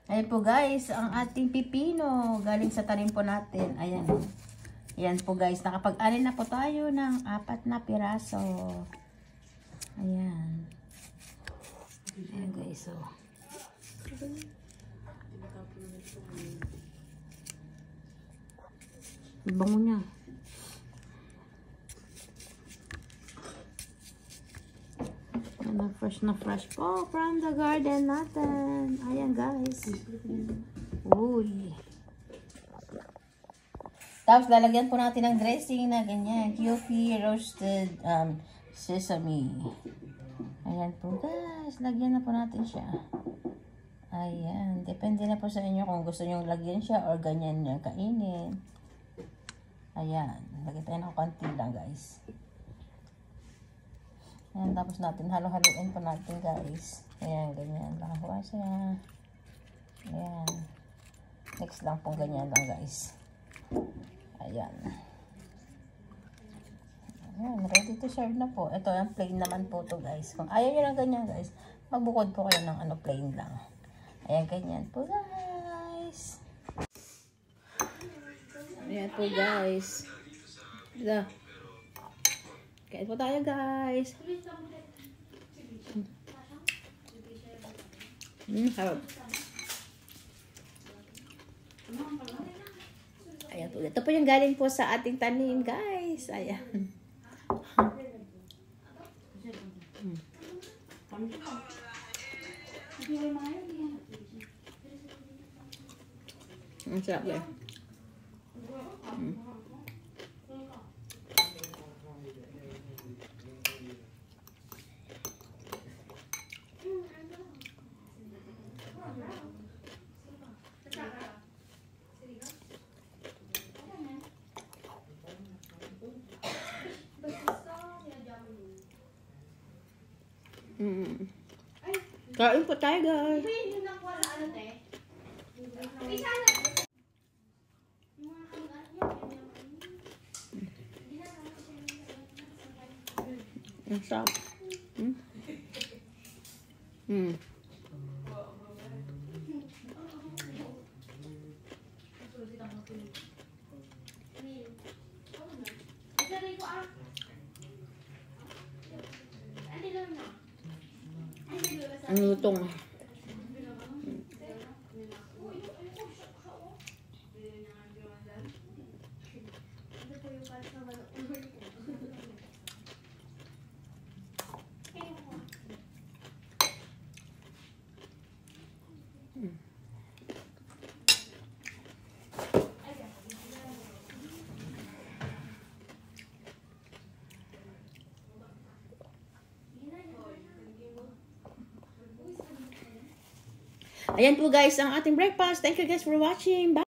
Ayan po guys, ang ating pipino galing sa tanim po natin. Ayan. Ayan po guys, nakapag-ani na po tayo ng 4 na piraso. Ayan. Ayan guys, so. Bango niya. Na fresh po from the garden natin. Ayan guys. Uy. Tapos lalagyan po natin ng dressing na ganyan. QP roasted sesame. Ayan po guys. Lagyan na po natin siya. Ayan. Depende na po sa inyo kung gusto nyo lagyan siya or ganyan nyo kainin. Ayan. Lagyan tayo ng konti lang guys. Ayan, tapos natin halo-haluin po natin guys. Ayan, ganyan lang po siya. Ayan. Next lang po ganyan lang guys. Ayan. Ayan, ready to serve na po. Ito, yung plain naman po to guys. Kung ayaw nyo lang ganyan guys, magbukod po kayo ng plain lang. Ayan, ganyan po guys. Ayan po guys. Ito. Kain po tayo guys. Harap. Ayan po. Ito po yung galing po sa ating tanim guys. Ayan. Ang sarap yan. Kain po tayo guys. Ang sarap. Ang lutong. Ayan po guys, ang ating breakfast. Thank you guys for watching. Bye!